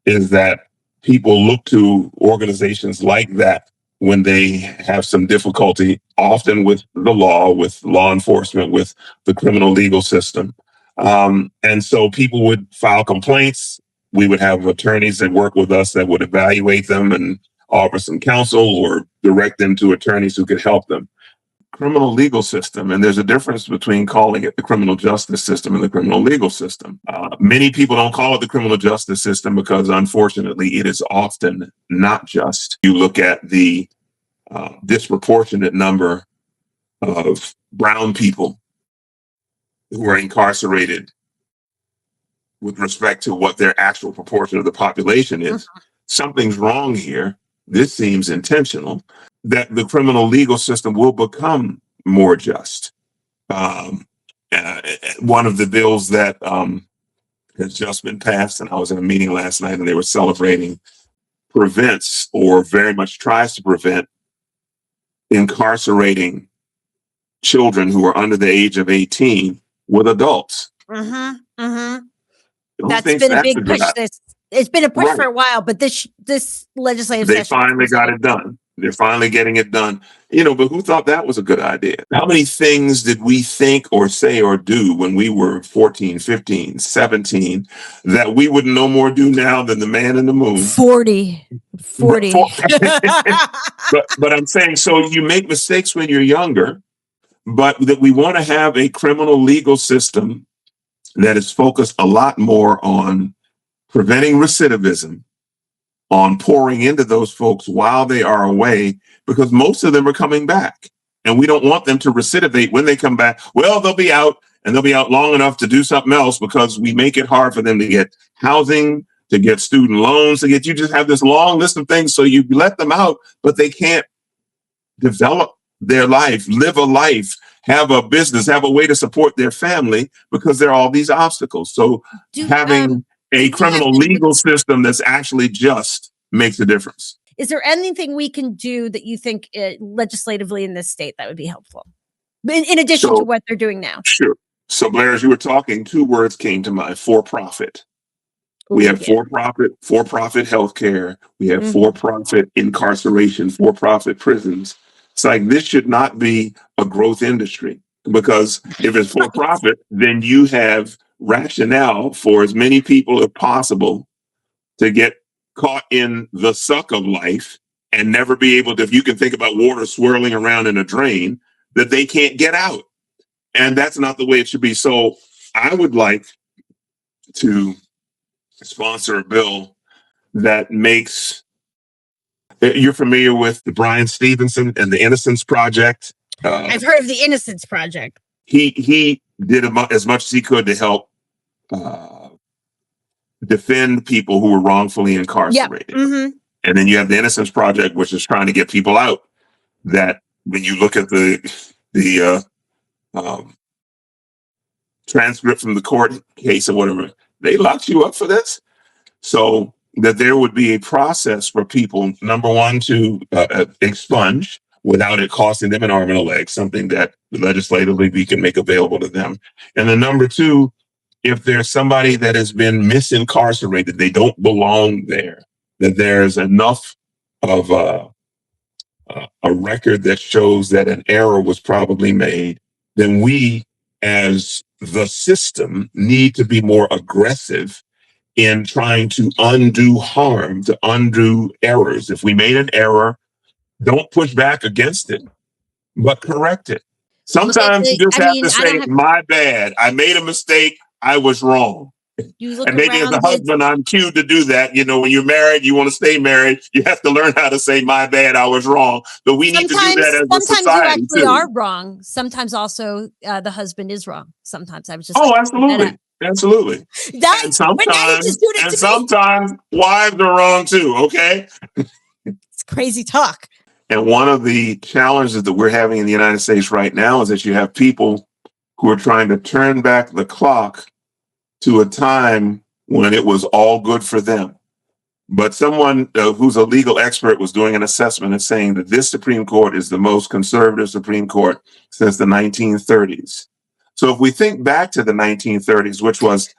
is that people look to organizations like that when they have some difficulty, often with the law, with law enforcement, with the criminal legal system. And so people would file complaints. We would have attorneys that work with us that would evaluate them and offer some counsel or direct them to attorneys who could help them. Criminal legal system, and there's a difference between calling it the criminal justice system and the criminal legal system. Many people don't call it the criminal justice system because, unfortunately, it is often not just. You look at the disproportionate number of brown people who are incarcerated with respect to what their actual proportion of the population is. Something's wrong here. This seems intentional, that the criminal legal system will become more just. One of the bills that has just been passed, and I was in a meeting last night and they were celebrating, prevents, or very much tries to prevent, incarcerating children who are under the age of 18 with adults. That's been a big push. It's been a push for a while, but this legislative they session, finally got it done. They're finally getting it done. But who thought that was a good idea? How many things did we think or say or do when we were 14, 15, 17 that we would no more do now than the man in the moon? 40. But I'm saying, so you make mistakes when you're younger, but that we want to have a criminal legal system that is focused a lot more on preventing recidivism, on pouring into those folks while they are away, because most of them are coming back. And we don't want them to recidivate when they come back. Well, they'll be out, and they'll be out long enough to do something else, because we make it hard for them to get housing, to get student loans, you just have this long list of things. So you let them out, but they can't develop their life, live a life, have a business, have a way to support their family, because there are all these obstacles. So having a criminal legal system that's actually just makes a difference. Is there anything we can do that you think legislatively in this state that would be helpful, in addition to what they're doing now? Sure. So Blaire, as you were talking, two words came to mind: for-profit. We have for-profit healthcare. We have for-profit incarceration, for-profit prisons. It's like, this should not be a growth industry, because if it's for-profit, then you have rationale for as many people as possible to get caught in the suck of life and never be able to, if you can think about water swirling around in a drain, that they can't get out. And that's not the way it should be. So I would like to sponsor a bill that makes, you're familiar with the Brian Stevenson and the Innocence Project? I've heard of the Innocence Project. He did as much as he could to help defend people who were wrongfully incarcerated. And then you have the Innocence Project, which is trying to get people out. That when you look at the transcript from the court case or whatever, They locked you up for this? So that there would be a process for people, number one, to expunge without it costing them an arm and a leg, something that legislatively we can make available to them. And then number two, if there's somebody that has been misincarcerated, they don't belong there, that there's enough of a record that shows that an error was probably made, then we as the system need to be more aggressive in trying to undo harm, to undo errors. If we made an error, don't push back against it, but correct it. Sometimes you just have to say, my bad. I made a mistake. I was wrong. And maybe as a husband, I'm cued to do that. You know, when you're married, you want to stay married. You have to learn how to say, my bad, I was wrong. But we need to do that as a society. Sometimes you actually are wrong. Sometimes also the husband is wrong. Sometimes I was just absolutely. Absolutely. And sometimes wives are wrong too, okay? It's crazy talk. And one of the challenges that we're having in the United States right now is that you have people who are trying to turn back the clock to a time when it was all good for them. But someone who's a legal expert was doing an assessment and saying that this Supreme Court is the most conservative Supreme Court since the 1930s. So if we think back to the 1930s, which was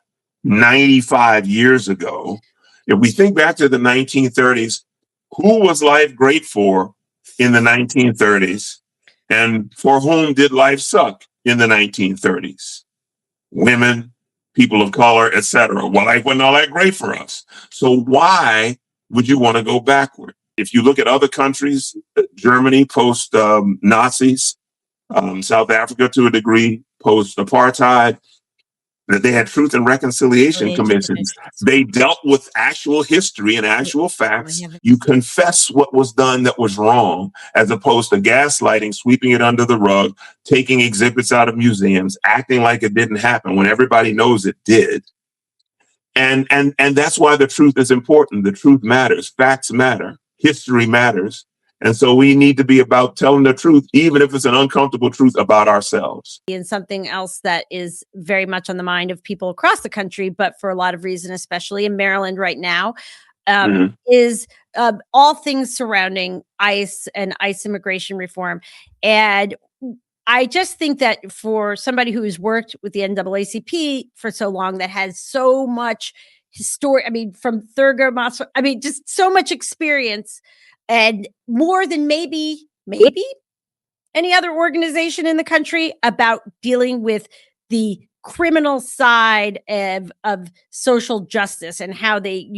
95 years ago, if we think back to the 1930s, who was life great for in the 1930s? And for whom did life suck in the 1930s? Women, people of color, etc. Well, life wasn't all that great for us. So why would you want to go backward? If you look at other countries, Germany post Nazis, South Africa to a degree, post-apartheid, that they had truth and reconciliation commissions. They dealt with actual history and actual facts. You confess what was done that was wrong, as opposed to gaslighting, sweeping it under the rug, taking exhibits out of museums, acting like it didn't happen when everybody knows it did. And that's why the truth is important. The truth matters. Facts matter. History matters. And so we need to be about telling the truth, even if it's an uncomfortable truth about ourselves. And something else that is very much on the mind of people across the country, but for a lot of reasons, especially in Maryland right now, is all things surrounding ICE and ICE immigration reform. And I just think that for somebody who has worked with the NAACP for so long, that has so much from Thurgood, just so much experience, and more than maybe any other organization in the country about dealing with the criminal side of social justice and how they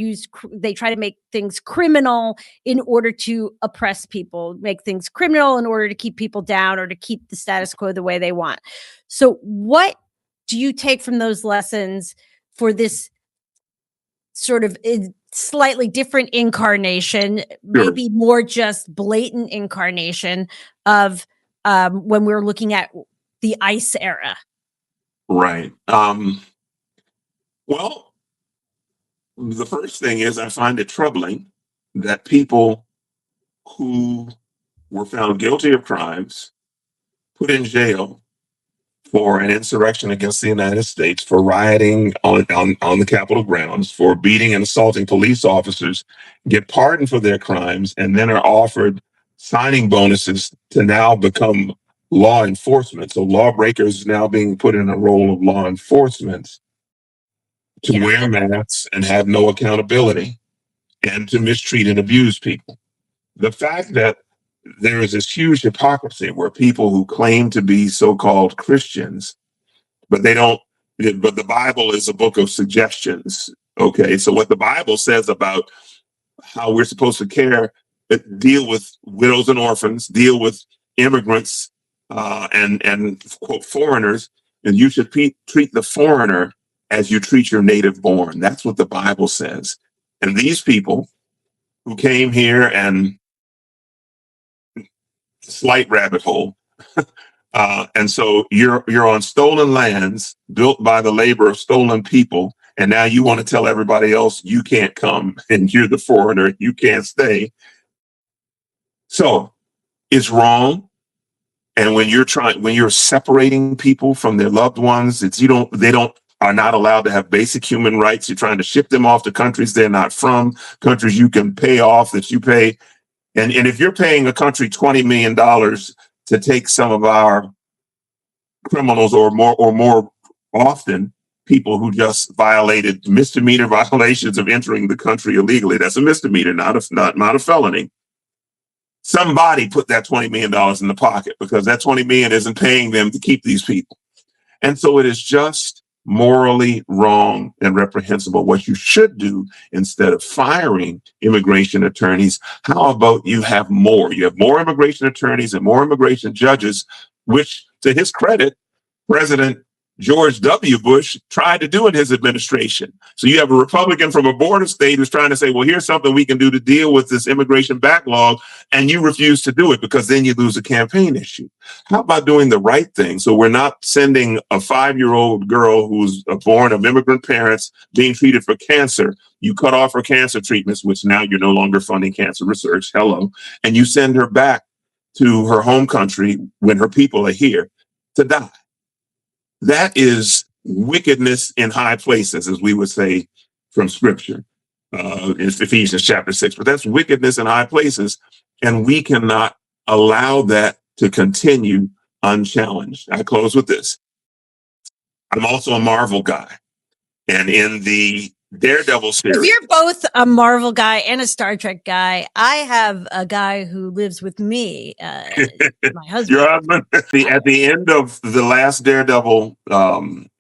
try to make things criminal in order to oppress people, make things criminal in order to keep people down or to keep the status quo the way they want. So what do you take from those lessons for this sort of slightly different incarnation, maybe more just blatant incarnation of when we're looking at the ICE era? Right. Well, the first thing is I find it troubling that people who were found guilty of crimes, put in jail for an insurrection against the United States, for rioting on the Capitol grounds, for beating and assaulting police officers, get pardoned for their crimes, and then are offered signing bonuses to now become law enforcement. So lawbreakers now being put in a role of law enforcement to wear masks and have no accountability and to mistreat and abuse people. The fact that there is this huge hypocrisy where people who claim to be so-called Christians, but the Bible is a book of suggestions. Okay, so what the Bible says about how we're supposed to deal with widows and orphans, deal with immigrants and quote foreigners, and you should treat the foreigner as you treat your native born. That's what the Bible says. And these people who came here and slight rabbit hole. And so you're on stolen lands built by the labor of stolen people. And now you want to tell everybody else you can't come and you're the foreigner, you can't stay. So it's wrong. And when you're separating people from their loved ones, they don't are not allowed to have basic human rights. You're trying to ship them off to countries they're not from, countries you can pay off that you pay. And if you're paying a country $20 million to take some of our criminals or more often, people who just violated misdemeanor violations of entering the country illegally, that's a misdemeanor, not a felony. Somebody put that $20 million in the pocket because that 20 million isn't paying them to keep these people. And so it is just morally wrong and reprehensible. What you should do instead of firing immigration attorneys, how about you have more? You have more immigration attorneys and more immigration judges, which, to his credit, President George W. Bush tried to do in his administration. So you have a Republican from a border state who's trying to say, well, here's something we can do to deal with this immigration backlog, and you refuse to do it because then you lose a campaign issue. How about doing the right thing? So we're not sending a 5-year-old girl who's born of immigrant parents being treated for cancer. You cut off her cancer treatments, which now you're no longer funding cancer research. Hello. And you send her back to her home country when her people are here to die. That is wickedness in high places, as we would say from scripture in Ephesians chapter 6. But that's wickedness in high places, and we cannot allow that to continue unchallenged. I close with this. I'm also a Marvel guy. And in the Daredevil series. If you're both a Marvel guy and a Star Trek guy, I have a guy who lives with me, my husband. Your husband. At the end of the last Daredevil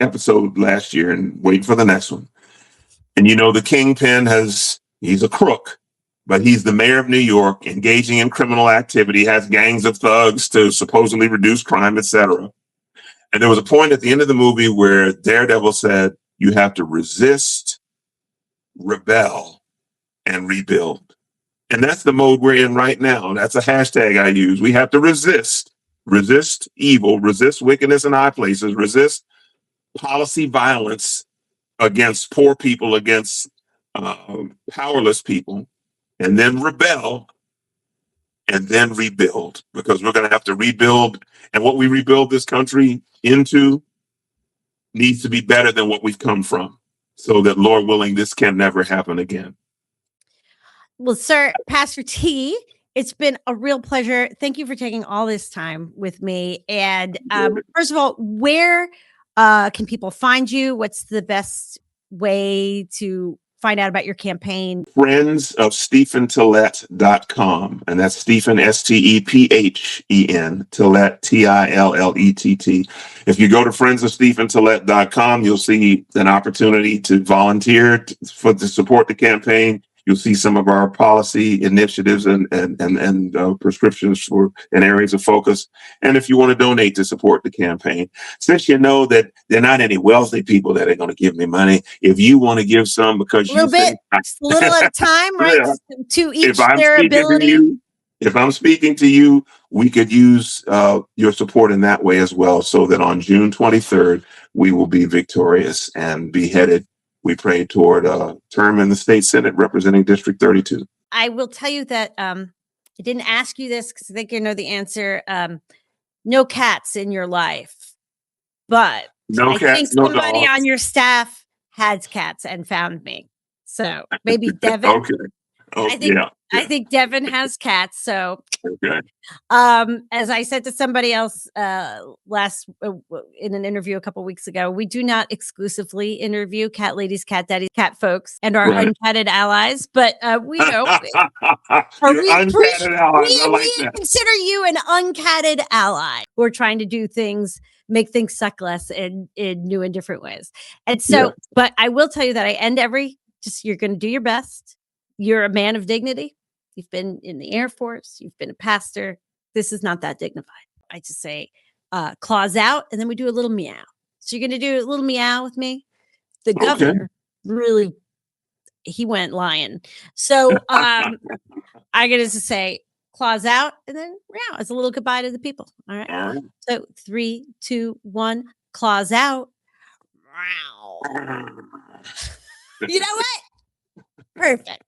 episode last year, and wait for the next one. And the Kingpin he's a crook, but he's the mayor of New York, engaging in criminal activity, has gangs of thugs to supposedly reduce crime, etc. And there was a point at the end of the movie where Daredevil said, you have to resist, rebel, and rebuild. And that's the mode we're in right now. That's a hashtag I use. We have to resist evil, resist wickedness in high places, resist policy violence against poor people, against powerless people, and then rebel, and then rebuild, because we're going to have to rebuild. And what we rebuild this country into needs to be better than what we've come from, so that, Lord willing, this can never happen again. Well, sir, Pastor T, it's been a real pleasure. Thank you for taking all this time with me. And first of all, where can people find you? What's the best way to find out about your campaign? friendsofstephen.com, and that's Stephen, Stephen, Tillett, Tillett. If you go to friendsofstephen.com, you'll see an opportunity to volunteer to support the campaign. You'll see some of our policy initiatives and prescriptions for and areas of focus. And if you want to donate to support the campaign, since you know that there are not any wealthy people that are going to give me money, if you want to give some because a little bit, a little at a time, right? Yeah. To each their ability. If I'm speaking to you, we could use your support in that way as well, so that on June 23rd, we will be victorious and be headed, we pray, toward a term in the state Senate representing District 32. I will tell you that I didn't ask you this because I think you know the answer. No cats in your life, but I think somebody on your staff has cats and found me. So maybe Devin. Okay. Oh, I think Devin has cats. So, okay. As I said to somebody else in an interview a couple weeks ago, we do not exclusively interview cat ladies, cat daddies, cat folks, and our uncatted allies. But we consider you an uncatted ally. We're trying to do things, make things suck less in new and different ways. And so, but I will tell you that I end you're going to do your best. You're a man of dignity. You've been in the Air Force. You've been a pastor. This is not that dignified. I just say, claws out, and then we do a little meow. So you're going to do a little meow with me? The governor really, he went lion. So I'm going to say, claws out, and then meow. It's a little goodbye to the people. All right. So 3, 2, 1, claws out. Meow. You know what? Perfect.